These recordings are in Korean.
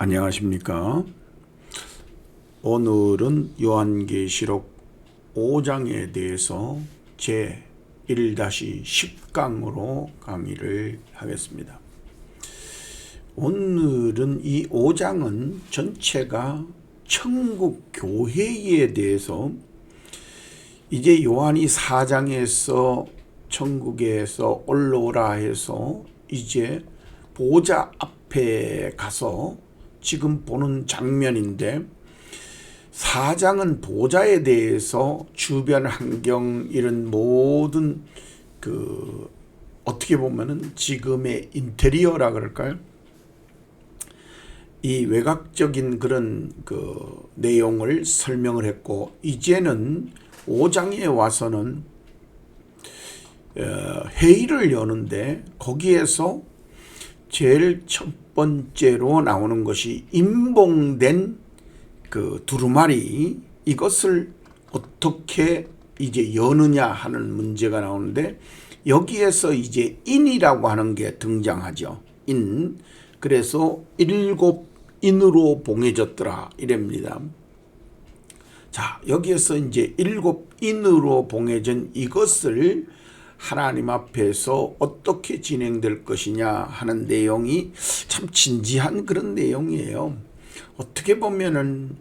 안녕하십니까. 오늘은 요한계시록 5장에 대해서 제 1-10강으로 강의를 하겠습니다. 오늘은 이 5장은 전체가 천국 교회에 대해서 이제 요한이 4장에서 천국에서 올라오라 해서 이제 보좌 앞에 가서 지금 보는 장면인데, 4장은 보좌에 대해서 주변 환경 이런 모든 어떻게 보면은 지금의 인테리어라 그럴까요? 이 외곽적인 그런 내용을 설명을 했고, 이제는 5장에 와서는 회의를 여는데 거기에서 제일 첫 번째로 나오는 것이 임봉된 두루마리, 이것을 어떻게 이제 여느냐 하는 문제가 나오는데, 여기에서 이제 인이라고 하는 게 등장하죠. 인. 그래서 7인으로 봉해졌더라 이랍니다. 자, 여기에서 이제 7인으로 봉해진 이것을 하나님 앞에서 어떻게 진행될 것이냐 하는 내용이 참 진지한 그런 내용이에요. 어떻게 보면은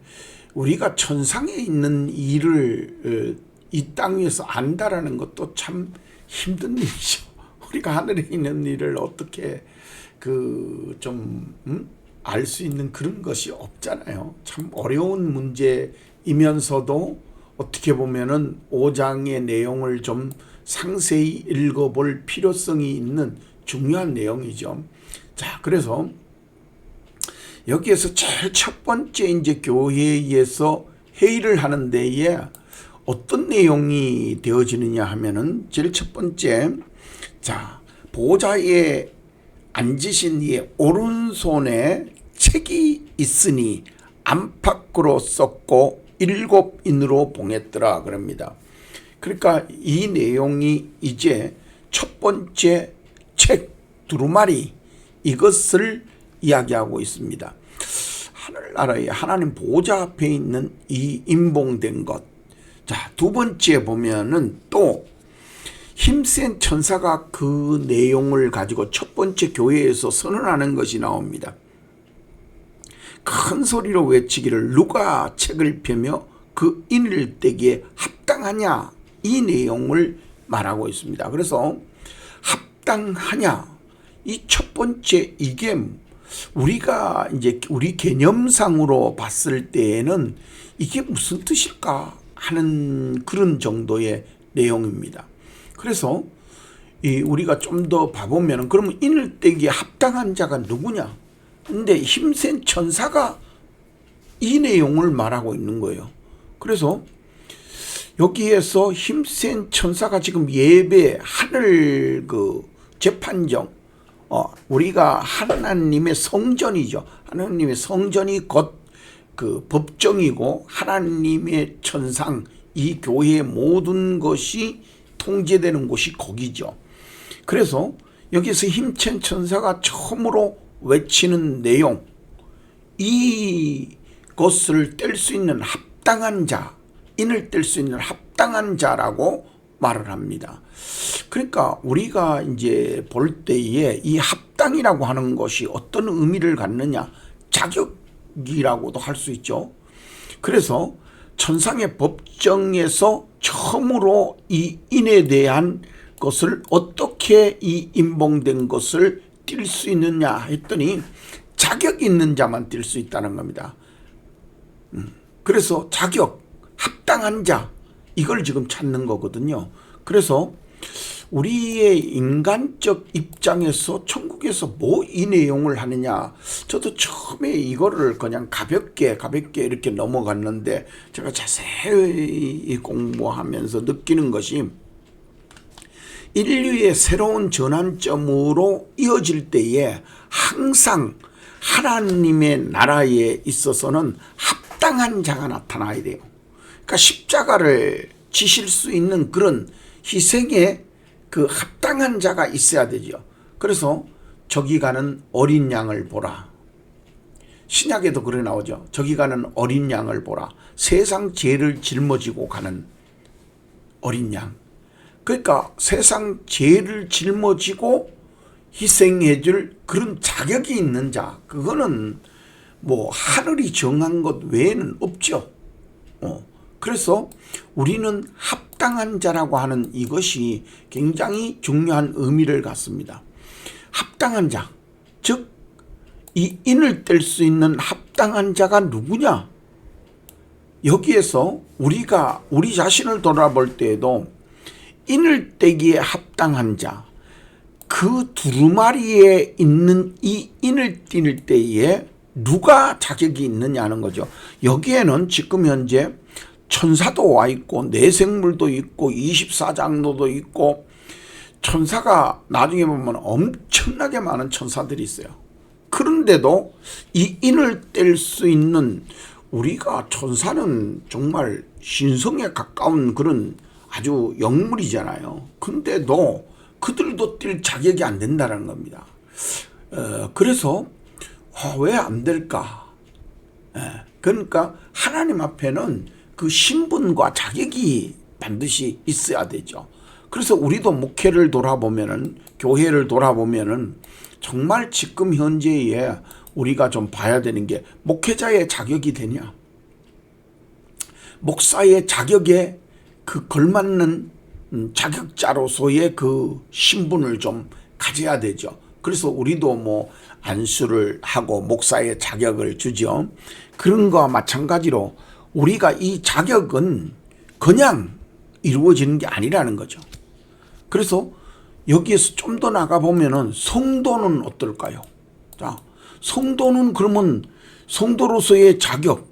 우리가 천상에 있는 일을 이 땅 위에서 안다라는 것도 참 힘든 일이죠. 우리가 하늘에 있는 일을 어떻게 알 수 있는 그런 것이 없잖아요. 참 어려운 문제이면서도 어떻게 보면은 5장의 내용을 좀 상세히 읽어볼 필요성이 있는 중요한 내용이죠. 자, 그래서 여기에서 제일 첫 번째 이제 교회에서 회의를 하는 데에 어떤 내용이 되어지느냐 하면은, 제일 첫 번째, 자, 보좌에 앉으신 이의 오른손에 책이 있으니 안팎으로 썼고 7인으로 봉했더라 그럽니다. 그러니까 이 내용이 이제 첫 번째 책 두루마리, 이것을 이야기하고 있습니다. 하늘나라에 하나님 보좌 앞에 있는 이 임봉된 것. 자, 두 번째 보면은 또 힘센 천사가 그 내용을 가지고 첫 번째 교회에서 선언하는 것이 나옵니다. 큰 소리로 외치기를, 누가 책을 펴며 그 인을 떼기에 합당하냐, 이 내용을 말하고 있습니다. 그래서 합당하냐, 이 첫 번째, 이게 우리가 이제 우리 개념상으로 봤을 때에는 이게 무슨 뜻일까 하는 그런 정도의 내용입니다. 그래서 우리가 좀 더 봐보면, 그러면 인을 떼기에 합당한 자가 누구냐? 근데 힘센 천사가 이 내용을 말하고 있는 거예요. 그래서 여기에서 힘센 천사가 지금 예배, 하늘 재판정, 우리가 하나님의 성전이죠. 하나님의 성전이 곧 법정이고 하나님의 천상, 이 교회의 모든 것이 통제되는 곳이 거기죠. 그래서 여기서 힘센 천사가 처음으로 외치는 내용, 이것을 뗄 수 있는 합당한 자, 인을 뗄 수 있는 합당한 자라고 말을 합니다. 그러니까 우리가 이제 볼 때에 이 합당이라고 하는 것이 어떤 의미를 갖느냐, 자격이라고도 할 수 있죠. 그래서 천상의 법정에서 처음으로 이 인에 대한 것을 어떻게 이 임봉된 것을 뛸 수 있느냐 했더니, 자격 있는 자만 뛸 수 있다는 겁니다. 그래서 자격, 합당한 자, 이걸 지금 찾는 거거든요. 그래서 우리의 인간적 입장에서 천국에서 뭐 이 내용을 하느냐, 저도 처음에 이거를 그냥 가볍게 이렇게 넘어갔는데, 제가 자세히 공부하면서 느끼는 것이, 인류의 새로운 전환점으로 이어질 때에 항상 하나님의 나라에 있어서는 합당한 자가 나타나야 돼요. 그러니까 십자가를 지실 수 있는 그런 희생에 합당한 자가 있어야 되죠. 그래서 저기 가는 어린 양을 보라. 신약에도 그래 나오죠. 저기 가는 어린 양을 보라. 세상 죄를 짊어지고 가는 어린 양. 그러니까 세상 죄를 짊어지고 희생해 줄 그런 자격이 있는 자. 그거는 뭐 하늘이 정한 것 외에는 없죠. 그래서 우리는 합당한 자라고 하는 이것이 굉장히 중요한 의미를 갖습니다. 합당한 자, 즉 이 인을 뗄 수 있는 합당한 자가 누구냐? 여기에서 우리가 우리 자신을 돌아볼 때에도 인을 떼기에 합당한 자, 그 두루마리에 있는 이 인을 띌 때에 누가 자격이 있느냐는 거죠. 여기에는 지금 현재 천사도 와 있고 내생물도 있고 24장로도 있고 천사가 나중에 보면 엄청나게 많은 천사들이 있어요. 그런데도 이 인을 뗄 수 있는 우리가 천사는 정말 신성에 가까운 그런 아주 영물이잖아요. 근데도 그들도 뛸 자격이 안 된다는 겁니다. 그래서 왜 안 될까? 그러니까 하나님 앞에는 그 신분과 자격이 반드시 있어야 되죠. 그래서 우리도 목회를 돌아보면은, 교회를 보면은 정말 지금 현재에 우리가 좀 봐야 되는 게 목회자의 자격이 되냐, 목사의 자격에 그 걸맞는 자격자로서의 그 신분을 좀 가져야 되죠. 그래서 우리도 뭐 안수를 하고 목사의 자격을 주죠. 그런 거와 마찬가지로 우리가 이 자격은 그냥 이루어지는 게 아니라는 거죠. 그래서 여기에서 좀 더 나가보면은 성도는 어떨까요? 자, 성도는 그러면 성도로서의 자격,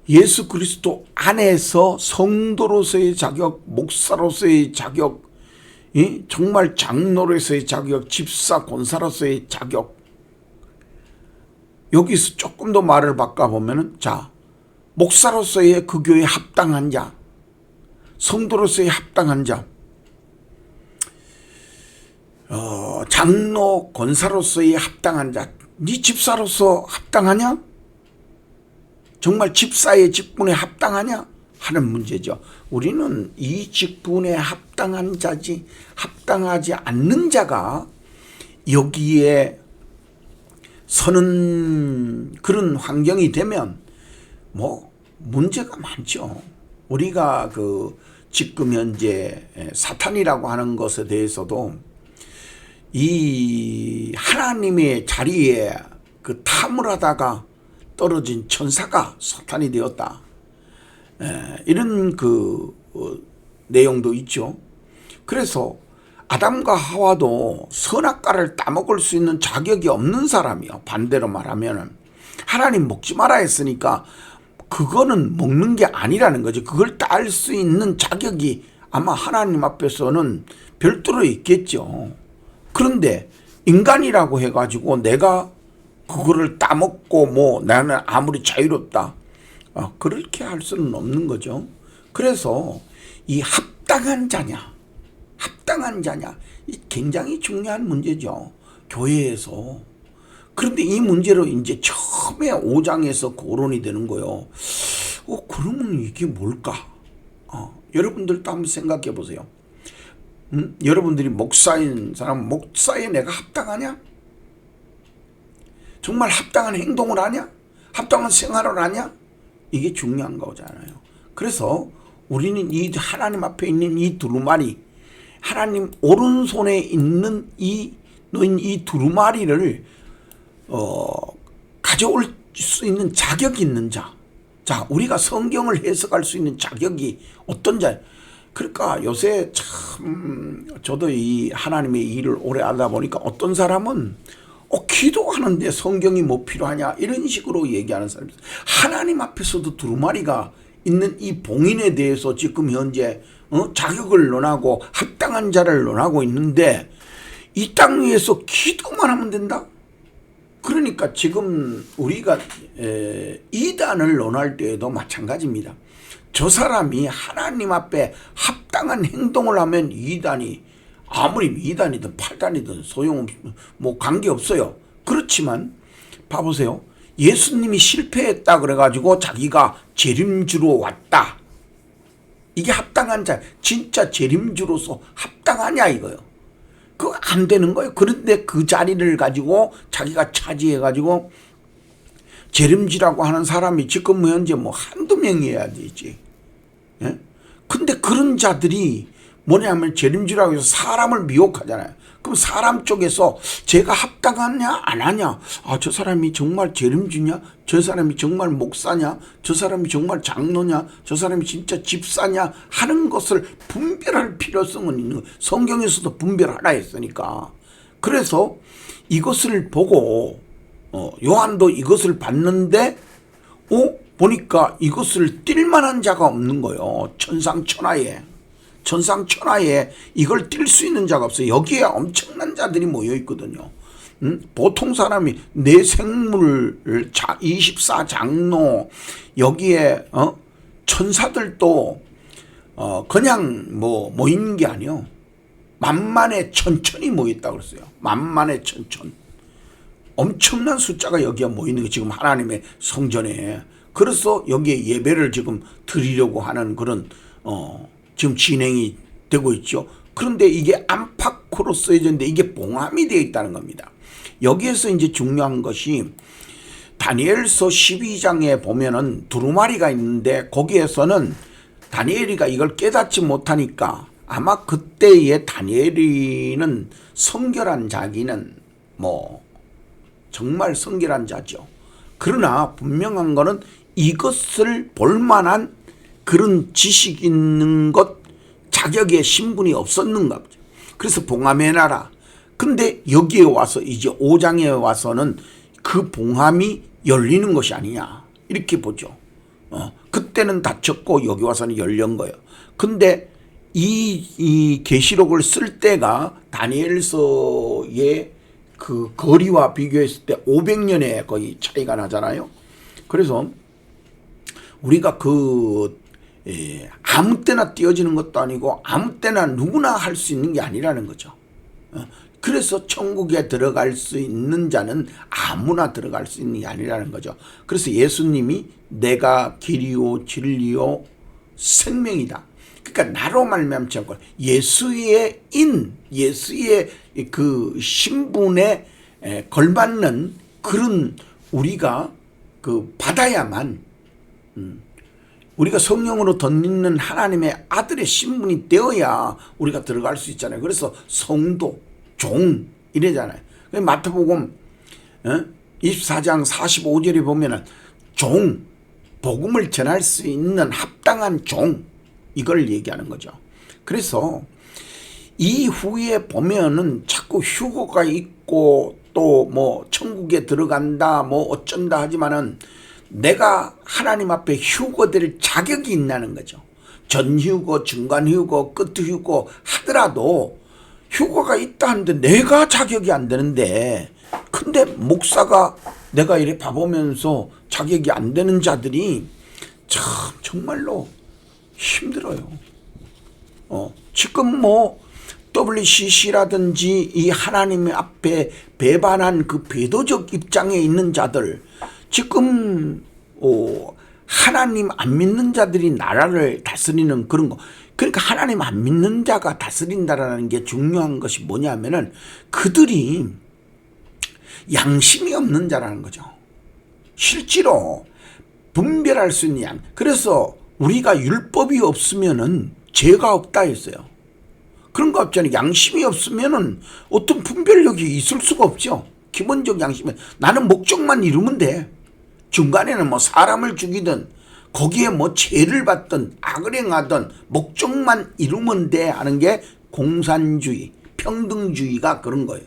예수 그리스도 안에서 성도로서의 자격, 목사로서의 자격, 정말 장로로서의 자격, 집사, 권사로서의 자격. 여기서 조금 더 말을 바꿔보면은, 자, 목사로서의 그 교회에 합당한 자, 성도로서의 합당한 자, 장로, 권사로서의 합당한 자, 네 집사로서 합당하냐? 정말 집사의 직분에 합당하냐? 하는 문제죠. 우리는 이 직분에 합당한 자지 합당하지 않는 자가 여기에 서는 그런 환경이 되면 뭐 문제가 많죠. 우리가 그 지금 현재 사탄이라고 하는 것에 대해서도 이 하나님의 자리에 그 탐을 하다가 떨어진 천사가 사탄이 되었다. 이런 그 내용도 있죠. 그래서 아담과 하와도 선악과를 따먹을 수 있는 자격이 없는 사람이요. 반대로 말하면 하나님 먹지 마라 했으니까 그거는 먹는 게 아니라는 거죠. 그걸 딸 수 있는 자격이 아마 하나님 앞에서는 별도로 있겠죠. 그런데 인간이라고 해가지고 내가 그거를 따먹고 뭐 나는 아무리 자유롭다, 그렇게 할 수는 없는 거죠. 그래서 이 합당한 자냐, 이 굉장히 중요한 문제죠. 교회에서. 그런데 이 문제로 이제 처음에 5장에서 고론이 되는 거예요. 그러면 이게 뭘까? 여러분들도 한번 생각해 보세요. 여러분들이 목사인 사람, 목사에 내가 합당하냐? 정말 합당한 행동을 하냐? 합당한 생활을 하냐? 이게 중요한 거잖아요. 그래서 우리는 이 하나님 앞에 있는 이 두루마리, 하나님 오른손에 있는 놓인 이 두루마리를 가져올 수 있는 자격이 있는 자. 자, 우리가 성경을 해석할 수 있는 자격이 어떤 자. 그러니까 요새 참 저도 이 하나님의 일을 오래 하다 보니까 어떤 사람은 기도하는데 성경이 뭐 필요하냐 이런 식으로 얘기하는 사람이 있어요. 하나님 앞에서도 두루마리가 있는 이 봉인에 대해서 지금 현재 자격을 논하고 합당한 자를 논하고 있는데 이 땅 위에서 기도만 하면 된다? 그러니까 지금 우리가 이단을 논할 때에도 마찬가지입니다. 저 사람이 하나님 앞에 합당한 행동을 하면 이단이 아무리 이단이든 팔단이든 소용없, 뭐 관계없어요. 그렇지만 봐보세요. 예수님이 실패했다 그래가지고 자기가 재림주로 왔다. 이게 합당한 자, 진짜 재림주로서 합당하냐 이거요. 그거 안 되는 거예요. 그런데 그 자리를 가지고 자기가 차지해가지고 재림주라고 하는 사람이 지금 현재 뭐 한두 명이어야 되지. 예? 근데 그런 자들이 뭐냐면 재림주라고 해서 사람을 미혹하잖아요. 그럼 사람 쪽에서 제가 합당하냐 안 하냐, 아, 저 사람이 정말 재림주냐, 저 사람이 정말 목사냐, 저 사람이 정말 장로냐, 저 사람이 진짜 집사냐 하는 것을 분별할 필요성은 있는 거예요. 성경에서도 분별하라 했으니까. 그래서 이것을 보고 요한도 이것을 봤는데 보니까 이것을 뛸 만한 자가 없는 거예요. 천상천하에 이걸 뛸 수 있는 자가 없어요. 여기에 엄청난 자들이 모여 있거든요. 보통 사람이 내 생물 24장로 여기에 천사들도 그냥 모이는 게 아니에요. 만만의 천천이 모였다고 그랬어요. 만만의 천천. 엄청난 숫자가 여기에 모이는 게 지금 하나님의 성전에. 그래서 여기에 예배를 지금 드리려고 하는 그런 지금 진행이 되고 있죠. 그런데 이게 안팎으로 써져 있는데 이게 봉함이 되어 있다는 겁니다. 여기에서 이제 중요한 것이 다니엘서 12장에 보면은 두루마리가 있는데 거기에서는 다니엘이가 이걸 깨닫지 못하니까 아마 그때의 다니엘이는 성결한 자기는 정말 성결한 자죠. 그러나 분명한 거는 이것을 볼만한 그런 지식 있는 것, 자격의 신분이 없었는가 보죠. 그래서 봉함해놔라. 근데 여기에 와서 이제 5장에 와서는 그 봉함이 열리는 것이 아니냐 이렇게 보죠. 그때는 닫혔고 여기 와서는 열린 거예요. 근데 이 계시록을 쓸 때가 다니엘서의 그 거리와 비교했을 때 500년의 거의 차이가 나잖아요. 그래서 우리가 아무 때나 띄어지는 것도 아니고 아무 때나 누구나 할 수 있는 게 아니라는 거죠. 그래서 천국에 들어갈 수 있는 자는 아무나 들어갈 수 있는 게 아니라는 거죠. 그래서 예수님이 내가 길이요 진리요 생명이다. 그러니까 나로 말미암지 않고 예수의 그 신분에 걸맞는 그런 우리가 받아야만 우리가 성령으로 덧입는 하나님의 아들의 신분이 되어야 우리가 들어갈 수 있잖아요. 그래서 성도, 종 이래잖아요. 마태복음 24장 45절에 보면은 종, 복음을 전할 수 있는 합당한 종, 이걸 얘기하는 거죠. 그래서 이후에 보면은 자꾸 휴거가 있고 또 천국에 들어간다 어쩐다 하지만은 내가 하나님 앞에 휴거될 자격이 있다는 거죠. 전휴거, 중간휴거, 끝휴거 하더라도 휴거가 있다 하는데 내가 자격이 안 되는데, 근데 목사가 내가 이래 봐보면서 자격이 안 되는 자들이 참 정말로 힘들어요. 지금 WCC라든지 이 하나님 앞에 배반한 그 배도적 입장에 있는 자들, 지금 하나님 안 믿는 자들이 나라를 다스리는 그런 거. 그러니까 하나님 안 믿는 자가 다스린다라는 게 중요한 것이 뭐냐면은 그들이 양심이 없는 자라는 거죠. 실제로 분별할 수 있는 양. 그래서 우리가 율법이 없으면은 죄가 없다 했어요. 그런 거 없잖아요. 양심이 없으면은 어떤 분별력이 있을 수가 없죠. 기본적 양심은 나는 목적만 이루면 돼. 중간에는 사람을 죽이든 거기에 죄를 받든 악을 행하든 목적만 이루면 돼 하는 게 공산주의, 평등주의가 그런 거예요.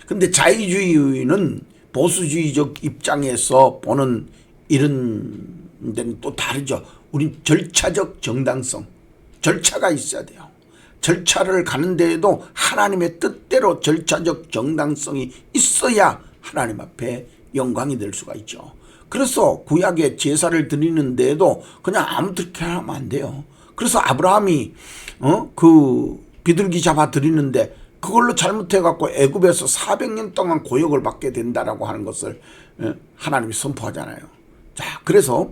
근데 자유주의는 보수주의적 입장에서 보는 이런 데는 또 다르죠. 우린 절차적 정당성, 절차가 있어야 돼요. 절차를 가는 데에도 하나님의 뜻대로 절차적 정당성이 있어야 하나님 앞에 영광이 될 수가 있죠. 그래서 구약에 제사를 드리는 데에도 그냥 아무렇게 하면 안 돼요. 그래서 아브라함이 그 비둘기 잡아 드리는데 그걸로 잘못해갖고 애굽에서 400년 동안 고역을 받게 된다라고 하는 것을 하나님이 선포하잖아요. 자, 그래서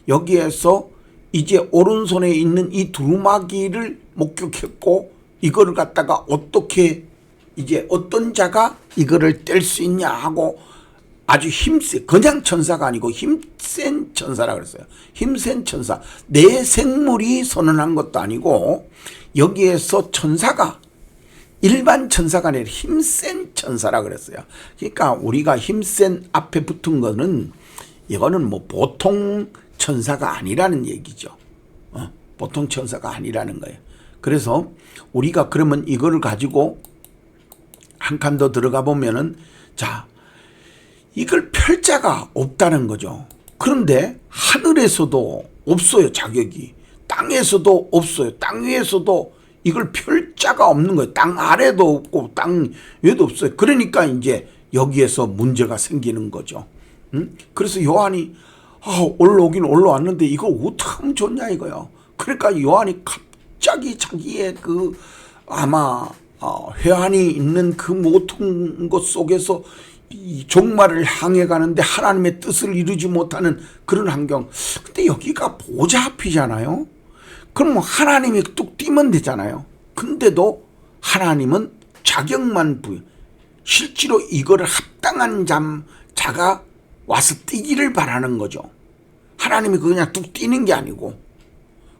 여기에서 이제 오른손에 있는 이 두루마기를 목격했고, 이거를 갖다가 어떻게 이제 어떤 자가 이거를 뗄 수 있냐 하고 아주 힘센, 그냥 천사가 아니고 힘센 천사라 그랬어요. 힘센 천사. 내 생물이 선언한 것도 아니고 여기에서 천사가 일반 천사가 아니라 힘센 천사라 그랬어요. 그러니까 우리가 힘센 앞에 붙은 거는 이거는 뭐 보통 천사가 아니라는 얘기죠. 보통 천사가 아니라는 거예요. 그래서 우리가 그러면 이거를 가지고 한 칸 더 들어가 보면은, 자, 이걸 펼 자가 없다는 거죠. 그런데 하늘에서도 없어요, 자격이. 땅에서도 없어요. 땅 위에서도 이걸 펼 자가 없는 거예요. 땅 아래도 없고 땅 위에도 없어요. 그러니까 이제 여기에서 문제가 생기는 거죠. 그래서 요한이 올라오긴 올라왔는데 이걸 어떻게 하면 좋냐 이거요. 그러니까 요한이 갑자기 자기의 그 아마 회한이 있는 그 모든 것 속에서 이 종말을 향해 가는데 하나님의 뜻을 이루지 못하는 그런 환경. 근데 여기가 보좌 앞이잖아요. 그럼 하나님이 뚝 뛰면 되잖아요. 근데도 하나님은 자격만 부여. 실제로 이거를 합당한 자가 와서 뛰기를 바라는 거죠. 하나님이 그냥 뚝 뛰는 게 아니고.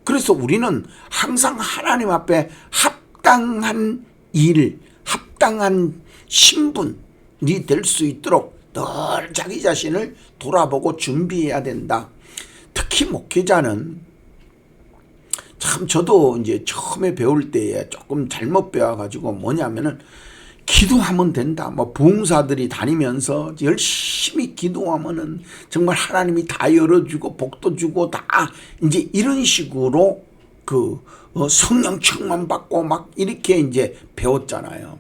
그래서 우리는 항상 하나님 앞에 합당한 일, 합당한 신분이 될 수 있도록 늘 자기 자신을 돌아보고 준비해야 된다. 특히 목회자는 참 저도 이제 처음에 배울 때에 조금 잘못 배워가지고 뭐냐면은 기도하면 된다. 뭐 부흥사들이 다니면서 열심히 기도하면은 정말 하나님이 다 열어주고 복도 주고 다 이제 이런 식으로 그 성령 충만 받고 막 이렇게 이제 배웠잖아요.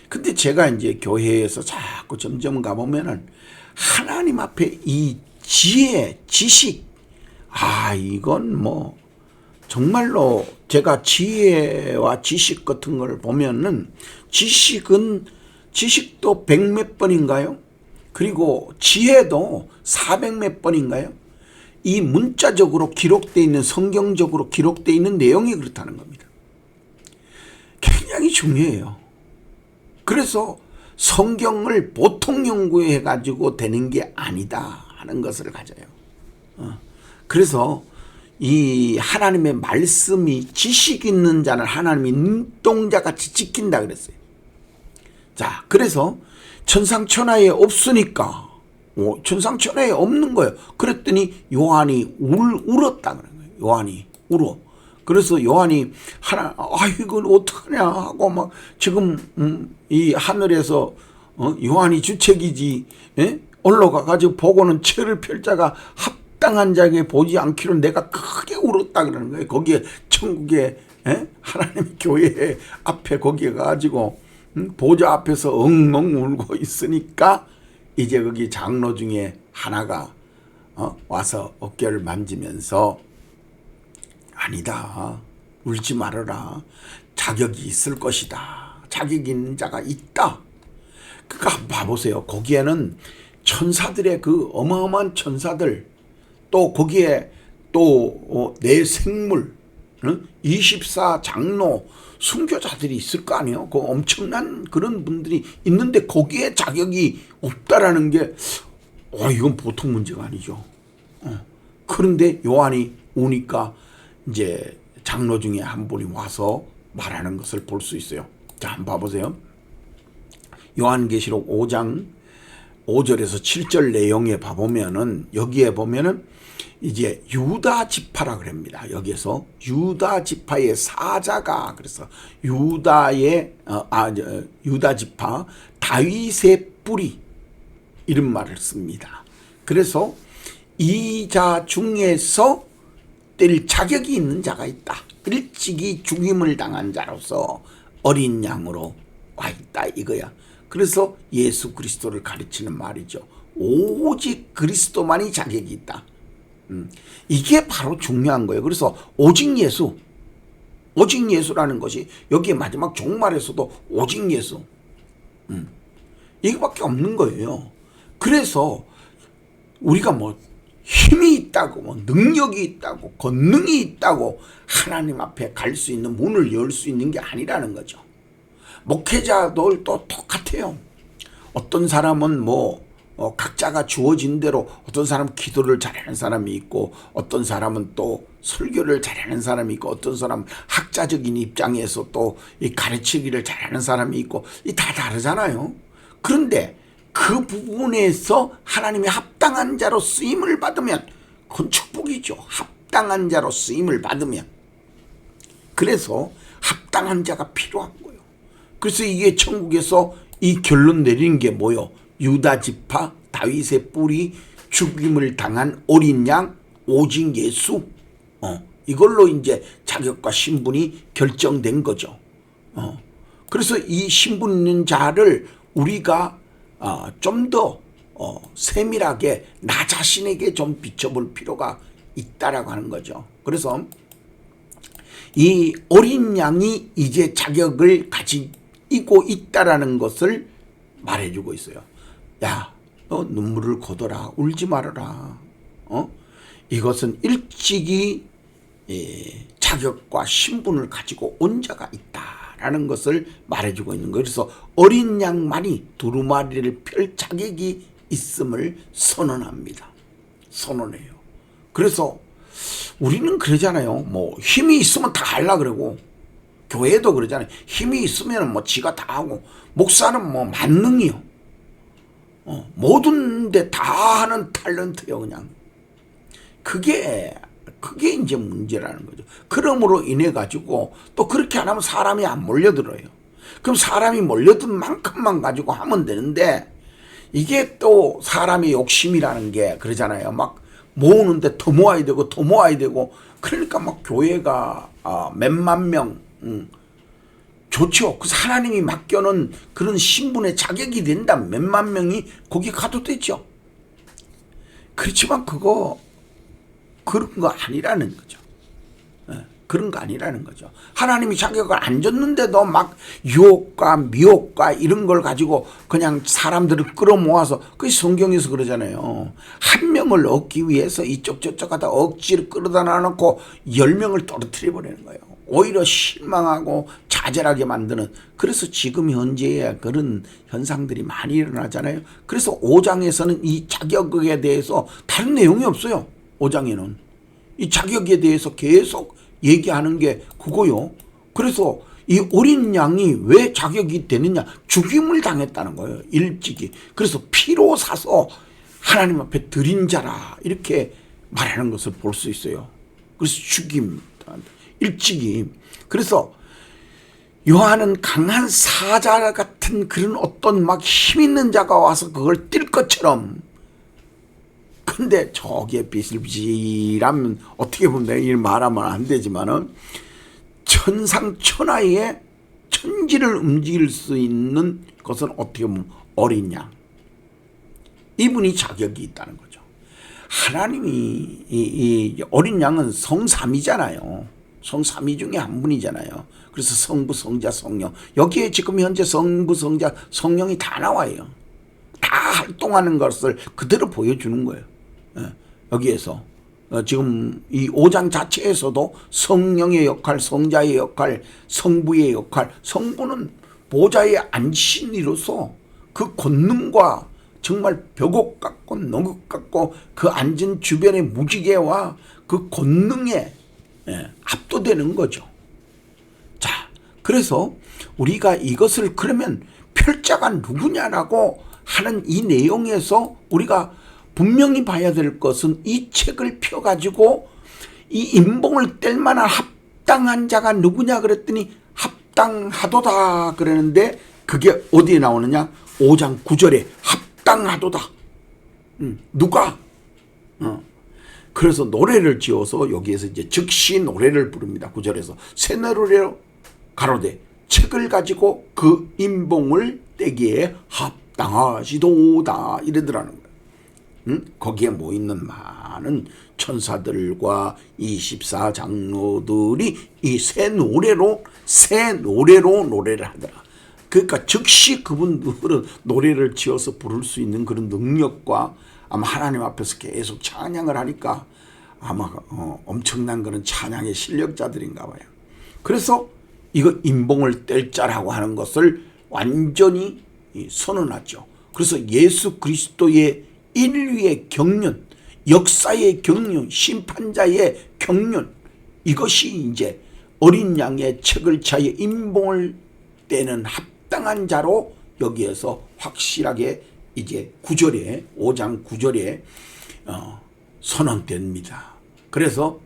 근데 제가 이제 교회에서 자꾸 점점 가보면은 하나님 앞에 이 지혜, 지식, 이건 뭐 정말로 제가 지혜와 지식 같은 걸 보면은 지식도 100몇 번인가요? 그리고 지혜도 400몇 번인가요? 이 문자적으로 기록되어 있는, 성경적으로 기록되어 있는 내용이 그렇다는 겁니다. 굉장히 중요해요. 그래서 성경을 보통 연구해 가지고 되는 게 아니다 하는 것을 가져요. 그래서 이 하나님의 말씀이 지식 있는 자는 하나님이 눈동자같이 지킨다 그랬어요. 자, 그래서 천상천하에 없으니까 천상천하에 없는 거예요. 그랬더니 요한이 울었다 그런 거예요. 요한이 울어. 그래서 요한이 이건 어떡하냐 하고 막 지금 이 하늘에서 요한이 주책이지, 올라가 가지고 보고는 채를 펼 자가 합당한 자에게 보지 않기로 내가 크게 울었다 그러는 거예요. 거기에 천국에 하나님 교회 앞에 거기에 가지고 보좌 앞에서 엉엉 울고 있으니까 이제 거기 장로 중에 하나가 와서 어깨를 만지면서 아니다, 울지 말아라, 자격이 있을 것이다, 자격 있는 자가 있다. 그러니까 한번 봐보세요. 거기에는 천사들의 그 어마어마한 천사들, 또 거기에 또 내 생물 24 장로 순교자들이 있을 거 아니에요. 그 엄청난 그런 분들이 있는데 거기에 자격이 없다라는 게 이건 보통 문제가 아니죠. 그런데 요한이 오니까 이제 장로 중에 한 분이 와서 말하는 것을 볼 수 있어요. 자, 한번 봐보세요. 요한계시록 5장 5절에서 7절 내용에 봐보면은, 여기에 보면은 이제 유다 지파라 그럽니다. 여기에서 유다 지파의 사자가, 그래서 유다의 유다 지파 다윗의 뿌리, 이런 말을 씁니다. 그래서 이 자 중에서 뗄 자격이 있는 자가 있다. 일찍이 죽임을 당한 자로서 어린 양으로 와 있다 이거야. 그래서 예수 그리스도를 가르치는 말이죠. 오직 그리스도만이 자격이 있다. 이게 바로 중요한 거예요. 그래서 오직 예수, 오직 예수라는 것이 여기에 마지막 종말에서도 오직 예수. 이거밖에 없는 거예요. 그래서 우리가 뭐 힘이 있다고, 뭐 능력이 있다고, 권능이 있다고 하나님 앞에 갈 수 있는 문을 열 수 있는 게 아니라는 거죠. 목회자들도 똑같아요. 어떤 사람은 각자가 주어진 대로 어떤 사람은 기도를 잘하는 사람이 있고, 어떤 사람은 또 설교를 잘하는 사람이 있고, 어떤 사람은 학자적인 입장에서 또 이 가르치기를 잘하는 사람이 있고, 이 다 다르잖아요. 그런데 그 부분에서 하나님의 합당한 자로 쓰임을 받으면 그건 축복이죠. 합당한 자로 쓰임을 받으면. 그래서 합당한 자가 필요한 거예요. 그래서 이게 천국에서 이 결론 내리는 게 뭐요? 유다 지파 다윗의 뿌리 죽임을 당한 어린 양 오직 예수. 이걸로 이제 자격과 신분이 결정된 거죠. 그래서 이 신분 있는 자를 우리가 좀 더 세밀하게 나 자신에게 좀 비춰볼 필요가 있다라고 하는 거죠. 그래서 이 어린 양이 이제 자격을 가지고 있다라는 것을 말해주고 있어요. 야, 너 눈물을 거둬라. 울지 말아라. 이것은 일찍이 자격과 신분을 가지고 온 자가 있다라는 것을 말해주고 있는 거예요. 그래서 어린 양만이 두루마리를 펼 자격이 있음을 선언합니다. 선언해요. 그래서 우리는 그러잖아요. 뭐 힘이 있으면 다 하려 그러고, 교회도 그러잖아요. 힘이 있으면 뭐 지가 다 하고, 목사는 뭐 만능이요. 모든 데 다 하는 탤런트요, 그냥. 그게 이제 문제라는 거죠. 그러므로 인해 가지고 또 그렇게 안 하면 사람이 안 몰려들어요. 그럼 사람이 몰려든 만큼만 가지고 하면 되는데, 이게 또 사람의 욕심이라는 게 그러잖아요. 막 모으는데 더 모아야 되고 더 모아야 되고, 그러니까 막 교회가 몇만 명 좋죠. 그래서 하나님이 맡겨놓은 그런 신분의 자격이 된다면 몇만 명이 거기 가도 되죠. 그렇지만 그런 거 아니라는 거죠. 그런 거 아니라는 거죠. 하나님이 자격을 안 줬는데도 막 유혹과 미혹과 이런 걸 가지고 그냥 사람들을 끌어모아서, 그 성경에서 그러잖아요. 한 명을 얻기 위해서 이쪽 저쪽 하다 억지로 끌어다 놔놓고 10명을 떨어뜨려 버리는 거예요. 오히려 실망하고 좌절하게 만드는. 그래서 지금 현재에 그런 현상들이 많이 일어나잖아요. 그래서 5장에서는 이 자격에 대해서 다른 내용이 없어요. 5장에는 이 자격에 대해서 계속 얘기하는 게 그거요. 그래서 이 어린 양이 왜 자격이 되느냐? 죽임을 당했다는 거예요. 일찍이. 그래서 피로 사서 하나님 앞에 드린 자라, 이렇게 말하는 것을 볼 수 있어요. 그래서 죽임, 일찍이. 그래서 요한은 강한 사자 같은 그런 어떤 막 힘 있는 자가 와서 그걸 뛸 것처럼, 근데 저기에 비실비실하면 어떻게 보면 내가 이 말하면 안 되지만은 천상천하의 천지를 움직일 수 있는 것은 어떻게 보면 어린 양, 이분이 자격이 있다는 거죠. 하나님이 이 어린 양은 성삼이잖아요. 성삼위 중에 한 분이잖아요. 그래서 성부, 성자, 성령, 여기에 지금 현재 성부, 성자, 성령이 다 나와요. 다 활동하는 것을 그대로 보여주는 거예요. 여기에서 지금 이 5장 자체에서도 성령의 역할, 성자의 역할, 성부의 역할, 성부는 보좌에 앉으신 이로서 그 권능과 정말 벽옥 같고 너극 같고 그 앉은 주변의 무지개와 그 권능에 압도되는 거죠. 자, 그래서 우리가 이것을 그러면 펼자가 누구냐라고 하는 이 내용에서 우리가 분명히 봐야 될 것은, 이 책을 펴가지고 이 임봉을 뗄 만한 합당한 자가 누구냐 그랬더니 합당하도다 그러는데, 그게 어디에 나오느냐? 5장 9절에 합당하도다. 누가? 그래서 노래를 지어서 여기에서 이제 즉시 노래를 부릅니다. 9절에서 새 노래로 가로되 책을 가지고 그 임봉을 떼기에 합당하시도다 이러더라는 거예요. 거기에 모이는 하는 천사들과 24장로들이 이 새 노래로 노래를 하더라. 그러니까 즉시 그분들은 노래를 지어서 부를 수 있는 그런 능력과 아마 하나님 앞에서 계속 찬양을 하니까 아마 엄청난 그런 찬양의 실력자들인가 봐요. 그래서 이거 임봉을 뗄 자라고 하는 것을 완전히 선언하죠. 그래서 예수 그리스도의 인류의 경륜, 역사의 경륜, 심판자의 경륜, 이것이 이제 어린 양의 책을 차에 임봉을 떼는 합당한 자로 여기에서 확실하게 이제 9절에 5장 9절에 선언됩니다. 그래서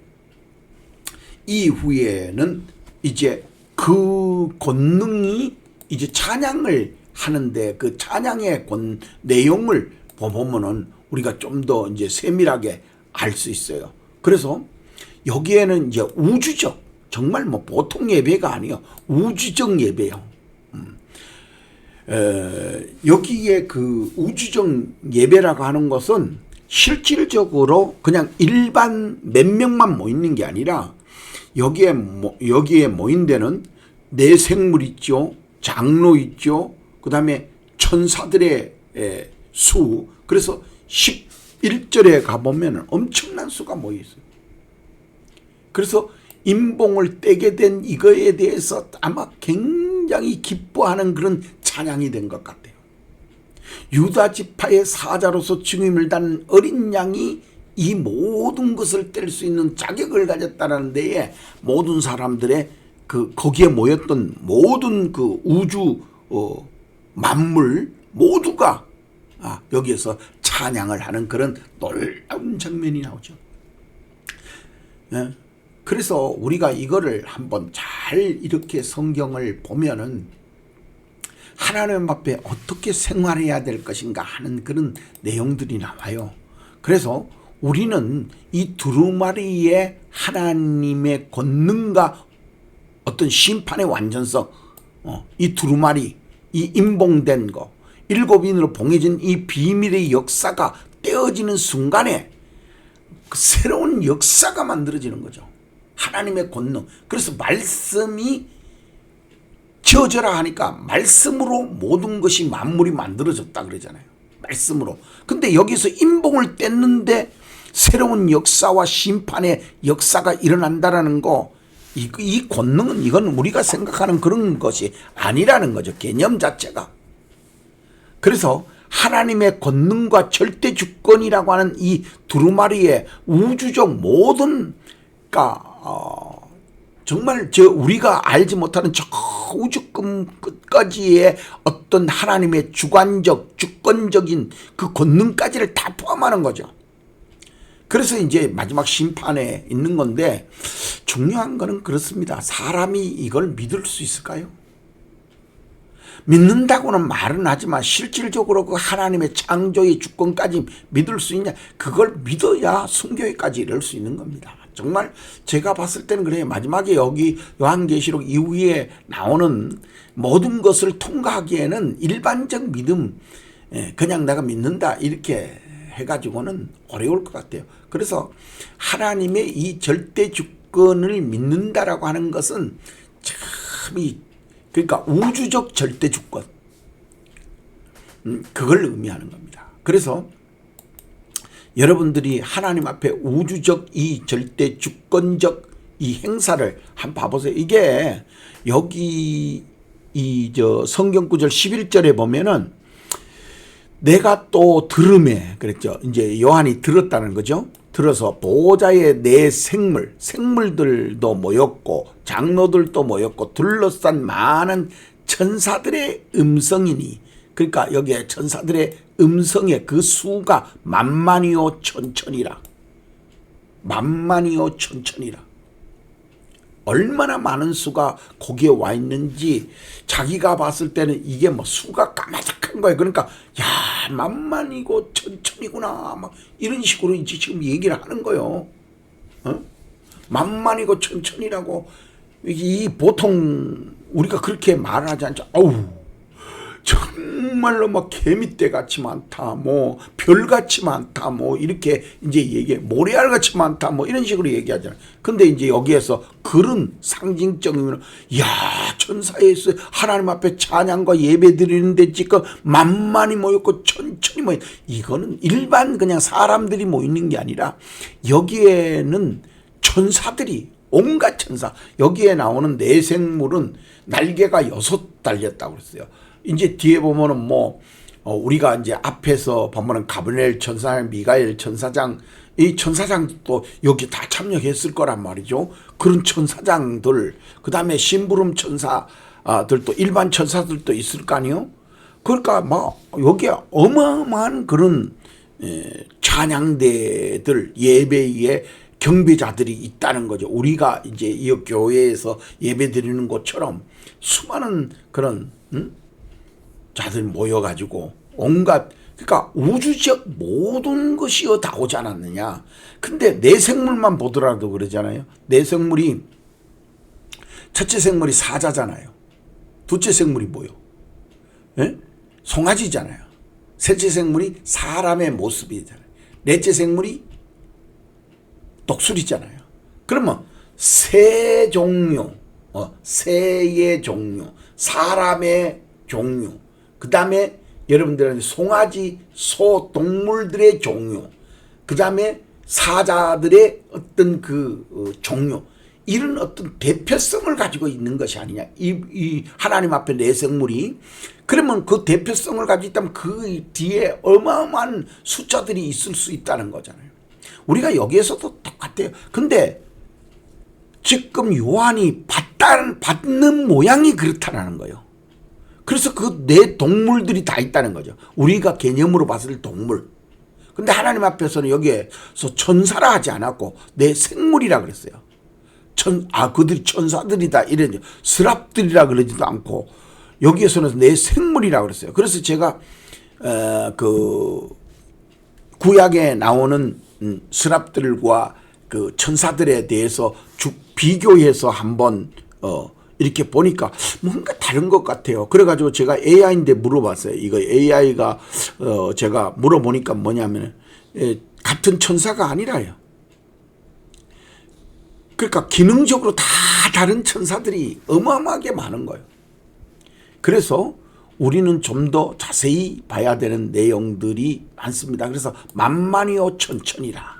이후에는 이제 그 권능이 이제 찬양을 하는데 그 찬양의 내용을 보면은 우리가 좀 더 이제 세밀하게 알 수 있어요. 그래서 여기에는 이제 우주적, 정말 뭐 보통 예배가 아니에요. 우주적 예배요. 여기에 그 우주적 예배라고 하는 것은 실질적으로 그냥 일반 몇 명만 모이는 게 아니라 여기에 모인 데는 내 생물 있죠, 장로 있죠, 그 다음에 천사들의 수. 그래서 11절에 가보면 엄청난 수가 모여 있어요. 그래서 임봉을 떼게 된 이거에 대해서 아마 굉장히 기뻐하는 그런 찬양이 된 것 같아요. 유다 지파의 사자로서 죽임을 단 어린 양이 이 모든 것을 뗄 수 있는 자격을 가졌다는 데에 모든 사람들의 거기에 모였던 모든 그 우주 만물 모두가 여기에서 찬양을 하는 그런 놀라운 장면이 나오죠. 그래서 우리가 이거를 한번 잘 이렇게 성경을 보면은 하나님 앞에 어떻게 생활해야 될 것인가 하는 그런 내용들이 나와요. 그래서 우리는 이 두루마리의 하나님의 권능과 어떤 심판의 완전성, 이 두루마리, 이 임봉된 거, 7인으로 봉해진 이 비밀의 역사가 떼어지는 순간에 그 새로운 역사가 만들어지는 거죠. 하나님의 권능. 그래서 말씀이 지어져라 하니까 말씀으로 모든 것이 만물이 만들어졌다 그러잖아요. 말씀으로. 근데 여기서 임봉을 뗐는데 새로운 역사와 심판의 역사가 일어난다라는 거, 이 권능은 이건 우리가 생각하는 그런 것이 아니라는 거죠. 개념 자체가. 그래서 하나님의 권능과 절대 주권이라고 하는 이 두루마리의 우주적 모든, 정말 우리가 알지 못하는 저 우주 끝까지의 어떤 하나님의 주관적, 주권적인 그 권능까지를 다 포함하는 거죠. 그래서 이제 마지막 심판에 있는 건데 중요한 거는 그렇습니다. 사람이 이걸 믿을 수 있을까요? 믿는다고는 말은 하지만 실질적으로 그 하나님의 창조의 주권까지 믿을 수 있냐? 그걸 믿어야 순교에까지 이를 수 있는 겁니다. 정말 제가 봤을 때는 그래요. 마지막에 여기 요한계시록 이후에 나오는 모든 것을 통과하기에는 일반적 믿음, 그냥 내가 믿는다 이렇게 해가지고는 어려울 것 같아요. 그래서 하나님의 이 절대 주권을 믿는다라고 하는 것은 참 그러니까 우주적 절대 주권, 그걸 의미하는 겁니다. 그래서 여러분들이 하나님 앞에 우주적 이 절대 주권적 이 행사를 한번 봐보세요. 이게 여기 성경 구절 11절에 보면은 내가 또 들음에 그랬죠. 이제 요한이 들었다는 거죠. 들어서 보호자의 내 생물들도 모였고 장로들도 모였고 둘러싼 많은 천사들의 음성이니, 그러니까 여기에 천사들의 음성의 그 수가 만만이요 천천이라. 만만이요 천천이라. 얼마나 많은 수가 거기에 와 있는지 자기가 봤을 때는 이게 뭐 수가 까마득한 거예요. 그러니까 야 만만이고 천천이구나 막 이런 식으로 이제 지금 얘기를 하는 거예요. 만만이고 천천이라고 이 보통 우리가 그렇게 말하지 않죠. 어우 정말로 막 개미떼 같이 많다, 뭐 별같이 많다, 뭐 이렇게 이제 얘기해, 모래알 같이 많다, 뭐 이런 식으로 얘기하잖아요. 근데 이제 여기에서 그런 상징적이면, 야, 천사에서 하나님 앞에 찬양과 예배 드리는데 지금 만만히 모였고 천천히 모여. 이거는 일반 그냥 사람들이 모이는 게 아니라 여기에는 천사들이, 온갖 천사, 여기에 나오는 내생물은 날개가 6 달렸다고 그랬어요. 이제 뒤에 보면은 뭐 우리가 이제 앞에서 보면은 가브리엘 천사장, 미가엘 천사장, 이 천사장도 여기 다 참여했을 거란 말이죠. 그런 천사장들, 그 다음에 심부름 천사들도, 일반 천사들도 있을 거 아니요. 그러니까 막 여기에 어마어마한 그런 찬양대들, 예배의 경배자들이 있다는 거죠. 우리가 이제 이 교회에서 예배 드리는 것처럼 수많은 그런 자들 모여가지고 온갖, 그러니까 우주적 모든 것이 다 오지 않았느냐. 근데 내생물만 보더라도 그러잖아요. 내생물이, 첫째 생물이 사자잖아요. 둘째 생물이 뭐요? 예? 송아지잖아요. 셋째 생물이 사람의 모습이잖아요. 넷째 생물이 독수리잖아요. 그러면 새 종류, 새의 종류, 사람의 종류, 그 다음에 여러분들은 송아지, 소, 동물들의 종류, 그 다음에 사자들의 어떤 그 종류, 이런 어떤 대표성을 가지고 있는 것이 아니냐. 이 하나님 앞에 내생물이. 그러면 그 대표성을 가지고 있다면 그 뒤에 어마어마한 숫자들이 있을 수 있다는 거잖아요. 우리가 여기에서도 똑같아요. 근데 지금 요한이 받는 모양이 그렇다라는 거예요. 그래서 그 내 동물들이 다 있다는 거죠. 우리가 개념으로 봤을 때 동물. 근데 하나님 앞에서는 여기에서 천사라 하지 않았고 내 생물이라 그랬어요. 그들이 천사들이다 이런, 스랍들이라 그러지도 않고 여기에서는 내 생물이라 그랬어요. 그래서 제가 그 구약에 나오는 스랍들과 그 천사들에 대해서 비교해서 한번 이렇게 보니까 뭔가 다른 것 같아요. 그래가지고 제가 AI인데 물어봤어요. 이거 AI가 제가 물어보니까 뭐냐면 같은 천사가 아니라요. 그러니까 기능적으로 다 다른 천사들이 어마어마하게 많은 거예요. 그래서 우리는 좀 더 자세히 봐야 되는 내용들이 많습니다. 그래서 만만이요 천천이라.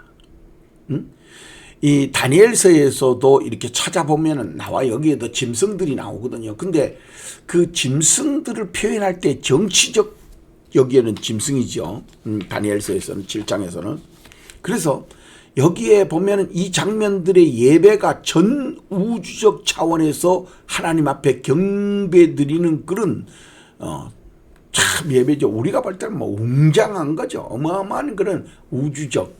이 다니엘서에서도 이렇게 찾아보면 나와. 여기에도 짐승들이 나오거든요. 근데 그 짐승들을 표현할 때 정치적, 여기에는 짐승이죠. 다니엘서에서는 7장에서는. 그래서 여기에 보면은 이 장면들의 예배가 전 우주적 차원에서 하나님 앞에 경배 드리는 그런 참 예배죠. 우리가 볼 때는 뭐 웅장한 거죠. 어마어마한 그런 우주적.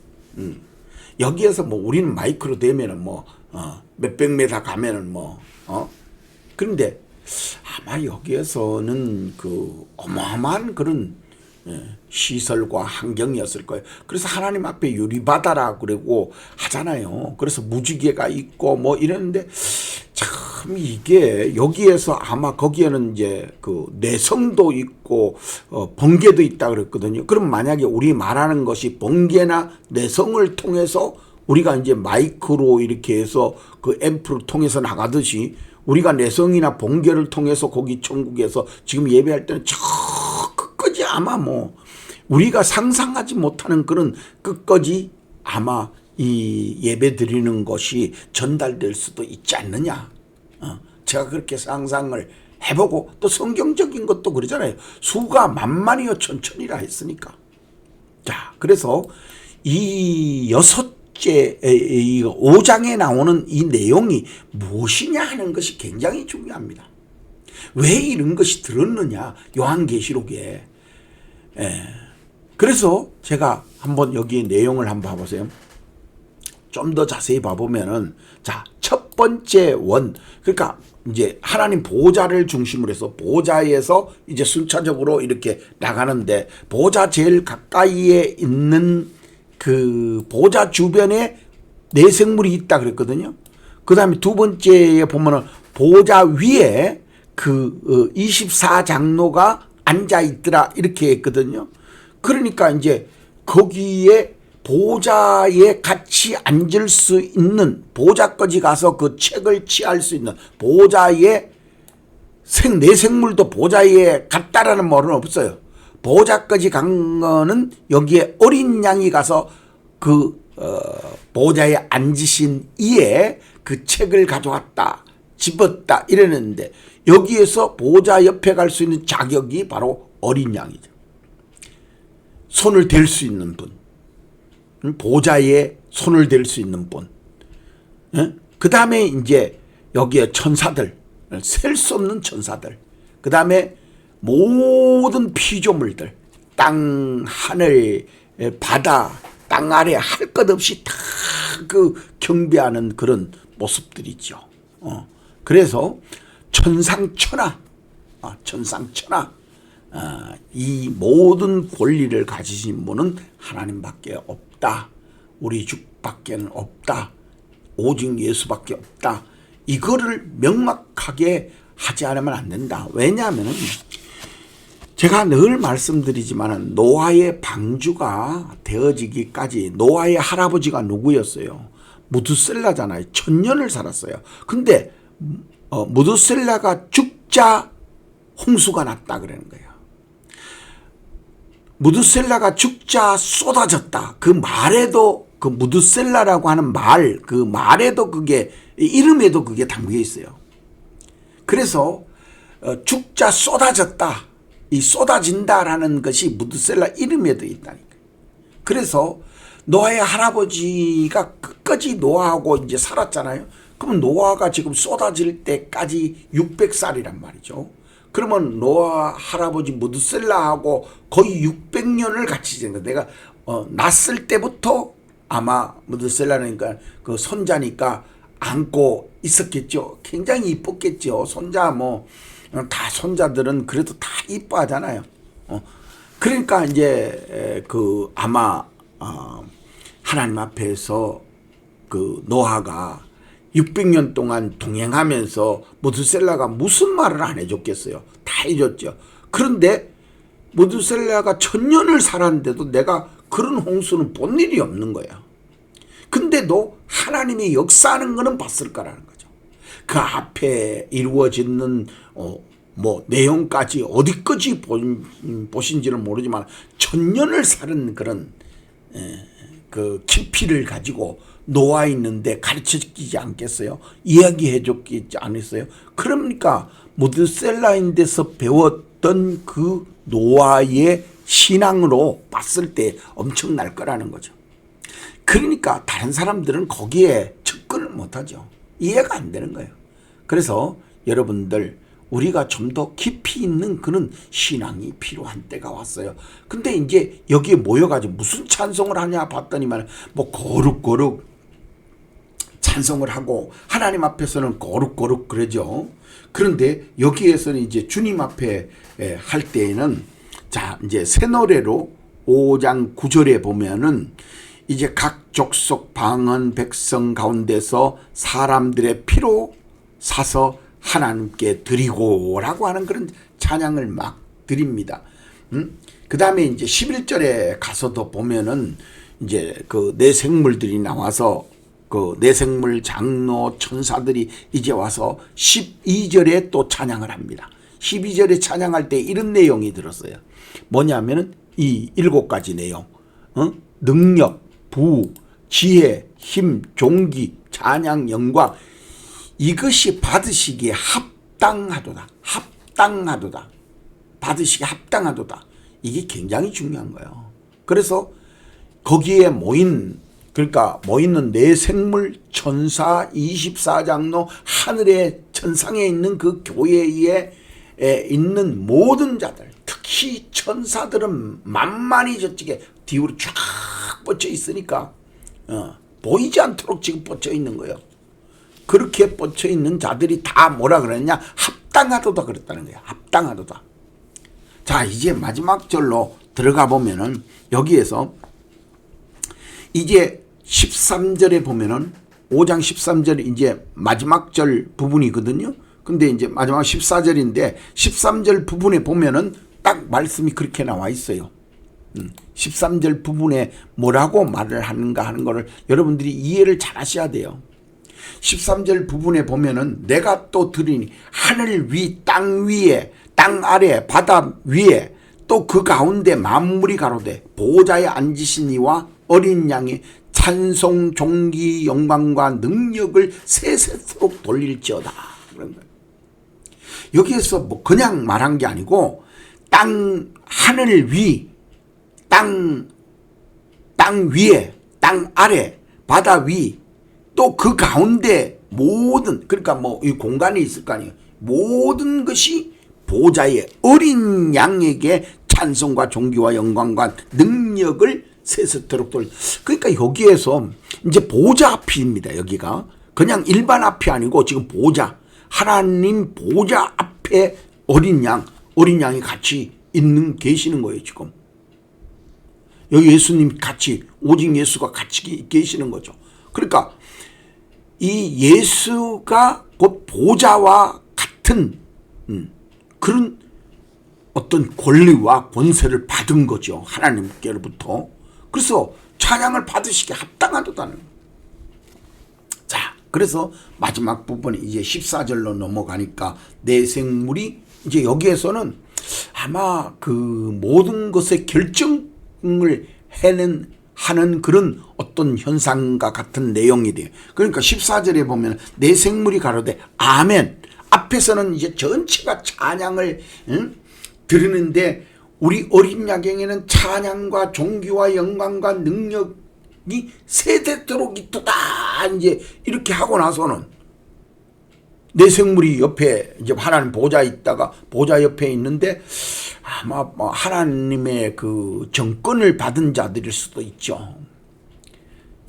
여기에서 뭐 우리는 마이크로 되면은 뭐 몇백 메다 가면은 뭐 그런데 아마 여기에서는 그 어마어마한 그런 시설과 환경이었을 거예요. 그래서 하나님 앞에 유리바다라 그러고 하잖아요. 그래서 무지개가 있고 뭐 이랬는데 참 이게 여기에서 아마 거기에는 이제 그 내성도 있고 번개도 있다 그랬거든요. 그럼 만약에 우리 말하는 것이 번개나 내성을 통해서 우리가 이제 마이크로 이렇게 해서 그 앰프를 통해서 나가듯이 우리가 내성이나 번개를 통해서 거기 천국에서 지금 예배할 때는 저 끝까지 아마 뭐 우리가 상상하지 못하는 그런 끝까지 아마 이 예배 드리는 것이 전달될 수도 있지 않느냐. 제가 그렇게 상상을 해보고 또 성경적인 것도 그러잖아요. 수가 만만이요 천천이라 했으니까. 자, 그래서 이 5장에 나오는 이 내용이 무엇이냐 하는 것이 굉장히 중요합니다. 왜 이런 것이 들었느냐, 요한계시록에. 그래서 제가 한번 여기 내용을 한번 봐보세요. 좀 더 자세히 봐보면은, 자, 첫 번째 그러니까 이제 하나님 보좌를 중심으로 해서 보좌에서 이제 순차적으로 이렇게 나가는데, 보좌 제일 가까이에 있는 그 보좌 주변에 내생물이 있다 그랬거든요. 그 다음에 두 번째에 보면은 보좌 위에 그 24장로가 앉아 있더라 이렇게 했거든요. 그러니까 이제 거기에 보좌에 같이 앉을 수 있는, 보좌까지 가서 그 책을 취할 수 있는, 보좌에 내 생물도 보좌에 갔다라는 말은 없어요. 보좌까지 간 거는 여기에 어린 양이 가서 그 보좌에 앉으신 이에 그 책을 가져왔다, 집었다 이랬는데, 여기에서 보좌 옆에 갈 수 있는 자격이 바로 어린 양이죠. 손을 댈 수 있는 분, 보좌에 손을 댈 수 있는 분. 그 다음에 이제 여기에 천사들, 셀 수 없는 천사들, 그 다음에 모든 피조물들, 땅, 하늘, 바다, 땅 아래 할 것 없이 다 그 경배하는 그런 모습들이죠. 그래서 천상천하, 이 모든 권리를 가지신 분은 하나님밖에 없다. 우리 주밖에는 없다. 오직 예수밖에 없다. 이거를 명확하게 하지 않으면 안 된다. 왜냐하면 제가 늘 말씀드리지만 노아의 방주가 되어지기까지 노아의 할아버지가 누구였어요? 무두셀라잖아요. 1000년을 살았어요. 근데 무두셀라가 죽자 홍수가 났다 그러는 거예요. 무두셀라가 죽자 쏟아졌다. 그 말에도, 그 무두셀라라고 하는 말, 그 말에도 그게, 이름에도 그게 담겨 있어요. 그래서 죽자 쏟아졌다, 이 쏟아진다라는 것이 무두셀라 이름에도 있다니까. 그래서 노아의 할아버지가 끝까지 노아하고 이제 살았잖아요. 그러면 노아가 지금 쏟아질 때까지 600살이란 말이죠. 그러면 노아 할아버지 무두셀라하고 거의 600년을 같이 지낸 거야. 내가 낳았을 때부터 아마 무두셀라니까 그 손자니까 안고 있었겠죠. 굉장히 이뻤겠죠. 손자 뭐 다 손자들은 그래도 다 이뻐하잖아요. 그러니까 이제 그 아마 하나님 앞에서 그 노아가 600년 동안 동행하면서 무두셀라가 무슨 말을 안 해줬겠어요. 다 해줬죠. 그런데 무두셀라가 1000년을 살았는데도 내가 그런 홍수는 본 일이 없는 거야. 근데도 하나님이 역사하는 거는 봤을 거라는 거죠. 그 앞에 이루어지는 뭐 내용까지 어디까지 보신지는 모르지만 1000년을 사는 그런 그 깊이를 가지고 노아 있는데 가르쳐주지 않겠어요? 이야기해 줬지 않았어요? 그러니까 무드셀라인 데서 배웠던 그 노아의 신앙으로 봤을 때 엄청날 거라는 거죠. 그러니까 다른 사람들은 거기에 접근을 못하죠. 이해가 안 되는 거예요. 그래서 여러분들, 우리가 좀 더 깊이 있는 그런 신앙이 필요한 때가 왔어요. 근데 이제 여기에 모여가지고 무슨 찬송을 하냐 봤더니만 뭐 거룩거룩 찬송을 하고 하나님 앞에서는 거룩거룩 그러죠. 그런데 여기에서는 이제 주님 앞에 할 때에는, 자 이제 새 노래로 5장 9절에 보면은 이제 각 족속 방언 백성 가운데서 사람들의 피로 사서 하나님께 드리고라고 하는 그런 찬양을 막 드립니다. 그 다음에 이제 11절에 가서도 보면은 이제 그 내생물들이 나와서 그 내생물 장로 천사들이 이제 와서 12절에 또 찬양을 합니다. 12절에 찬양할 때 이런 내용이 들었어요. 뭐냐면은 이 7가지 내용, 능력, 부, 지혜, 힘, 존귀, 찬양, 영광, 이것이 받으시기에 합당하도다. 합당하도다. 받으시기에 합당하도다. 이게 굉장히 중요한 거예요. 그래서 거기에 그러니까 모이는 내생물, 천사, 24장로, 하늘의 천상에 있는 그 교회에 있는 모든 자들, 특히 천사들은 만만히 저쪽에 뒤로 쫙 뻗쳐 있으니까 보이지 않도록 지금 뻗쳐 있는 거예요. 그렇게 뻗쳐 있는 자들이 다 뭐라 그랬냐? 합당하도다 그랬다는 거예요. 합당하도다. 자, 이제 마지막 절로 들어가 보면은 여기에서 이제 13절에 보면은 5장 13절이 이제 마지막 절 부분이거든요. 근데 이제 마지막 14절인데 13절 부분에 보면은 딱 말씀이 그렇게 나와 있어요. 13절 부분에 뭐라고 말을 하는가 하는 거를 여러분들이 이해를 잘 하셔야 돼요. 13절 부분에 보면은 내가 또 들으니 하늘 위, 땅 위에, 땅 아래, 바다 위에 또 그 가운데 만물이 가로되 보좌에 앉으신 이와 어린 양의 찬송, 존귀, 영광과 능력을 세세토록 돌릴지어다. 그런 거예요. 여기에서 뭐 그냥 말한 게 아니고 땅, 하늘 위, 땅 위에, 땅 아래, 바다 위, 또 그 가운데 모든, 그러니까 뭐 이 공간이 있을 거 아니에요. 모든 것이 보좌의 어린 양에게 찬송과 존귀와 영광과 능력을 세세토록 돌. 그러니까 여기에서 이제 보좌 앞입니다. 여기가 그냥 일반 앞이 아니고 지금 보좌, 하나님 보좌 앞에 어린 양이 같이 있는 계시는 거예요. 지금 여기 예수님 같이, 오직 예수가 같이 계시는 거죠. 그러니까 이 예수가 곧 보좌와 같은 그런 어떤 권리와 권세를 받은 거죠. 하나님께로부터. 그래서 찬양을 받으시기에 합당하다는 거예요. 자, 그래서 마지막 부분이 이제 14절로 넘어가니까 내 생물이 이제 여기에서는 아마 그 모든 것의 결정을 하는 그런 어떤 현상과 같은 내용이 돼요. 그러니까 14절에 보면 내 생물이 가로되 아멘. 앞에서는 이제 전체가 찬양을 들으는데 우리 어린 야경에는 찬양과 존귀와 영광과 능력이 세대토록 있도다. 이제 이렇게 하고 나서는 내 생물이 옆에 이제 하나님 보좌 있다가 보좌 옆에 있는데 아마 뭐 하나님의 그 정권을 받은 자들일 수도 있죠.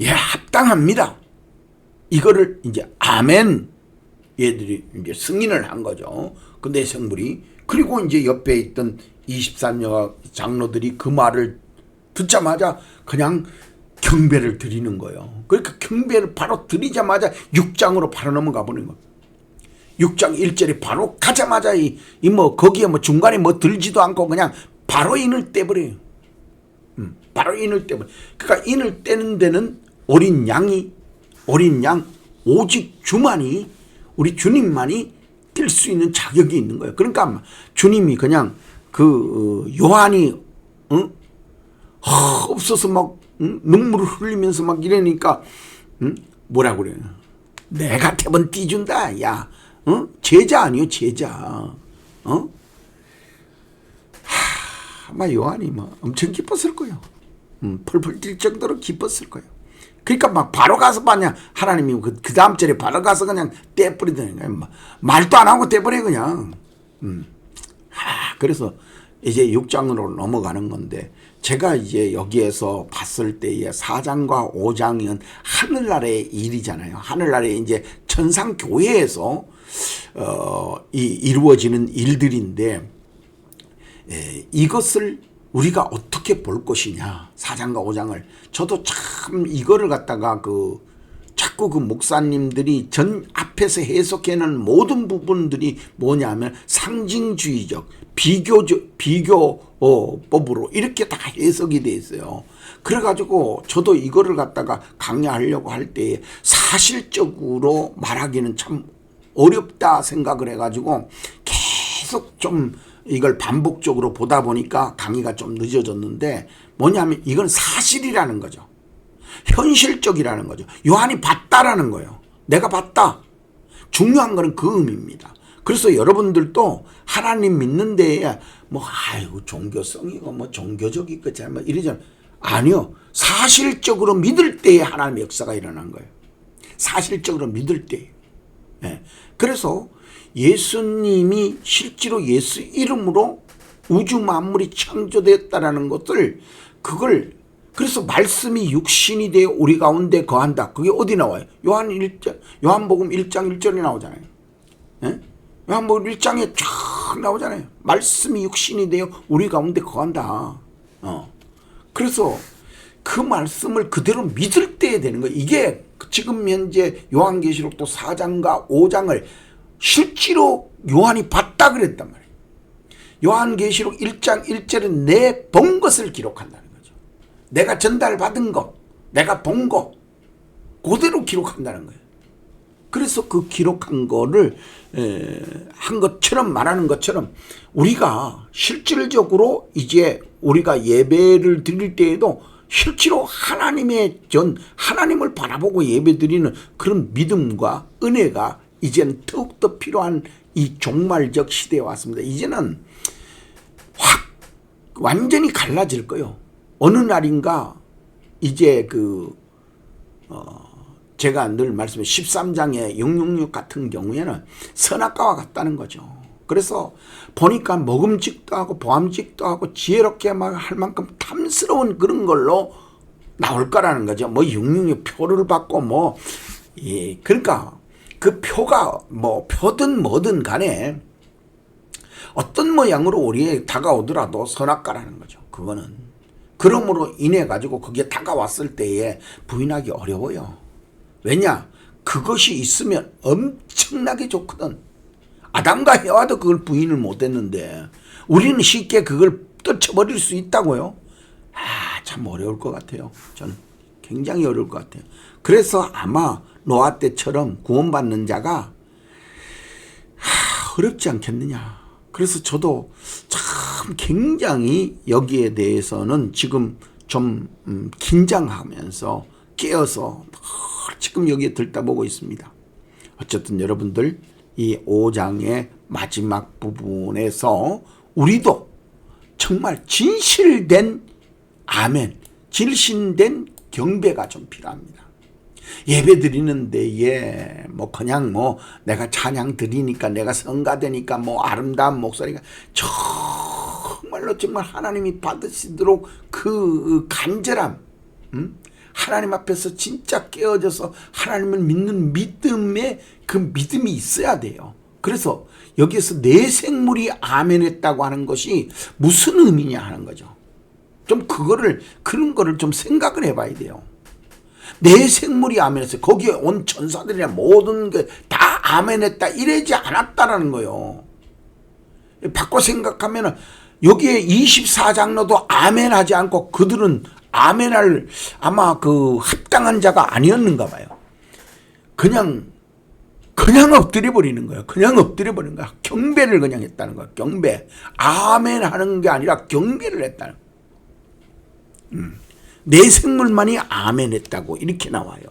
예, 합당합니다. 이거를 이제 아멘 얘들이 이제 승인을 한 거죠. 그 내 생물이. 그리고 이제 옆에 있던 23여 장로들이 그 말을 듣자마자 그냥 경배를 드리는 거예요. 그러니까 경배를 바로 드리자마자 6장으로 바로 넘어가 버리는 거예요. 6장 1절에 바로 가자마자 거기에 뭐 중간에 뭐 들지도 않고 그냥 바로 인을 떼버려요. 바로 인을 떼버려요. 그러니까 인을 떼는 데는 어린 양, 오직 주만이, 우리 주님만이 뗄 수 있는 자격이 있는 거예요. 그러니까 주님이 그냥 요한이 없어서 막 눈물을 흘리면서 막 이러니까 뭐라고 그래요? 내가 태번 띠준다. 야, 제자 아니요, 제자. 아마 요한이 막 엄청 기뻤을 거예요. 펄펄 뛸 정도로 기뻤을 거예요. 그러니까 막 바로 가서 그냥 하나님이 그 다음 절에 바로 가서 그냥 떼버리더니 말도 안 하고 떼버려 그냥. 그래서 이제 6장으로 넘어가는 건데 제가 이제 여기에서 봤을 때의 4장과 5장은 하늘나라의 일이잖아요. 하늘나라의 이제 천상교회에서 이루어지는 일들인데 이것을 우리가 어떻게 볼 것이냐. 4장과 5장을. 저도 참 이거를 갖다가 자꾸 그 목사님들이 전 앞에서 해석해놓은 모든 부분들이 뭐냐면 상징주의적, 비교법으로 이렇게 다 해석이 돼 있어요. 그래가지고 저도 이거를 갖다가 강의하려고 할 때 사실적으로 말하기는 참 어렵다 생각을 해가지고 계속 좀 이걸 반복적으로 보다 보니까 강의가 좀 늦어졌는데 뭐냐면 이건 사실이라는 거죠. 현실적이라는 거죠. 요한이 봤다라는 거예요. 내가 봤다. 중요한 거는 그 의미입니다. 그래서 여러분들도 하나님 믿는 데에 종교성이고 종교적이고 이러잖아요. 아니요. 사실적으로 믿을 때에 하나님의 역사가 일어난 거예요. 사실적으로 믿을 때에. 네. 그래서 예수님이 실제로 예수 이름으로 우주 만물이 창조되었다라는 것을 그래서 말씀이 육신이 되어 우리 가운데 거한다. 그게 어디 나와요? 요한복음 1장 1절에 나오잖아요. 네? 요한복음 1장에 쫙 나오잖아요. 말씀이 육신이 되어 우리 가운데 거한다. 그래서 그 말씀을 그대로 믿을 때 되는 거예요. 이게 지금 현재 요한계시록도 4장과 5장을 실제로 요한이 봤다 그랬단 말이에요. 요한계시록 1장 1절은 내 본 것을 기록한다는 거죠. 내가 전달받은 것, 내가 본 것, 그대로 기록한다는 거예요. 그래서 그 기록한 거를 한 것처럼 말하는 것처럼 우리가 실질적으로 이제 우리가 예배를 드릴 때에도 실제로 하나님을 바라보고 예배드리는 그런 믿음과 은혜가 이제는 더욱더 필요한 이 종말적 시대에 왔습니다. 이제는 확 완전히 갈라질 거예요. 어느 날인가 이제 제가 늘 말씀해 13장의 666 같은 경우에는 선악과와 같다는 거죠. 그래서 보니까 먹음직도 하고 보암직도 하고 지혜롭게 막 할 만큼 탐스러운 그런 걸로 나올 거라는 거죠. 뭐 666 표를 받고 그러니까 그 표가 표든 뭐든 간에 어떤 모양으로 우리에게 다가오더라도 선악과라는 거죠. 그거는. 그러므로 인해 가지고 그게 다가왔을 때에 부인하기 어려워요. 왜냐? 그것이 있으면 엄청나게 좋거든. 아담과 해와도 그걸 부인을 못했는데 우리는 쉽게 그걸 떨쳐버릴 수 있다고요? 참 어려울 것 같아요. 저는 굉장히 어려울 것 같아요. 그래서 아마 노아 때처럼 구원받는 자가 어렵지 않겠느냐. 그래서 저도 참 굉장히 여기에 대해서는 지금 좀 긴장하면서 깨어서 지금 여기에 들다보고 있습니다. 어쨌든 여러분들 이 5장의 마지막 부분에서 우리도 정말 진실된 아멘, 진실된 경배가 좀 필요합니다. 예배 드리는 데에 그냥 내가 찬양 드리니까 내가 성가되니까 아름다운 목소리가 정말 하나님이 받으시도록 그 간절함, 하나님 앞에서 진짜 깨어져서 하나님을 믿는 믿음에 그 믿음이 있어야 돼요. 그래서 여기에서 내 생물이 아멘했다고 하는 것이 무슨 의미냐 하는 거죠. 좀 그런 거를 좀 생각을 해봐야 돼요. 내 생물이 아멘했어요. 거기에 온 천사들이나 모든 게 다 아멘했다 이러지 않았다라는 거예요. 바꿔 생각하면 여기에 24장로도 아멘하지 않고 그들은 아멘할 아마 그 합당한 자가 아니었는가 봐요. 그냥 엎드려 버리는 거예요. 그냥 엎드려 버리는 거야. 경배를 그냥 했다는 거야. 경배. 아멘 하는 게 아니라 경배를 했다는 거야. 내 생물만이 아멘 했다고 이렇게 나와요.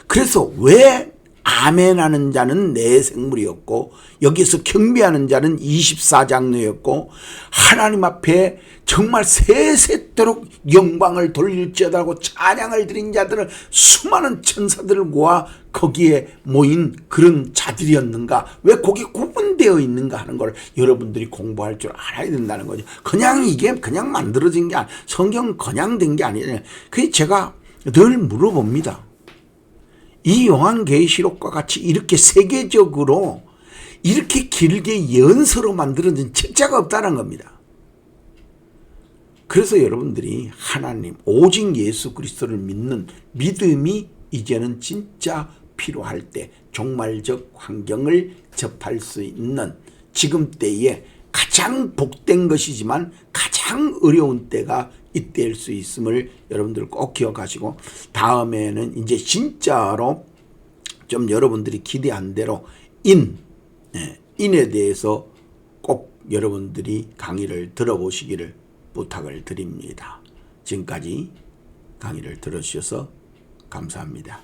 그래서 왜 아멘하는 자는 내 생물이었고 여기서 경배하는 자는 24장로였고 하나님 앞에 정말 세세토록 영광을 돌릴지어다고 찬양을 드린 자들은 수많은 천사들과 거기에 모인 그런 자들이었는가? 왜 거기 구분되어 있는가 하는 걸 여러분들이 공부할 줄 알아야 된다는 거죠. 그냥 이게 그냥 만들어진 게 아니라 성경 그냥 된 게 아니에요. 그래서 제가 늘 물어봅니다. 이 요한계시록과 같이 이렇게 세계적으로 이렇게 길게 연서로 만들어진 책자가 없다는 겁니다. 그래서 여러분들이 하나님 오직 예수 그리스도를 믿는 믿음이 이제는 진짜 필요할 때 종말적 환경을 접할 수 있는 지금 때에 가장 복된 것이지만 가장 어려운 때가 이때일 수 있음을 여러분들 꼭 기억하시고 다음에는 이제 진짜로 좀 여러분들이 기대한 대로 인에 대해서 꼭 여러분들이 강의를 들어보시기를 부탁을 드립니다. 지금까지 강의를 들어주셔서 감사합니다.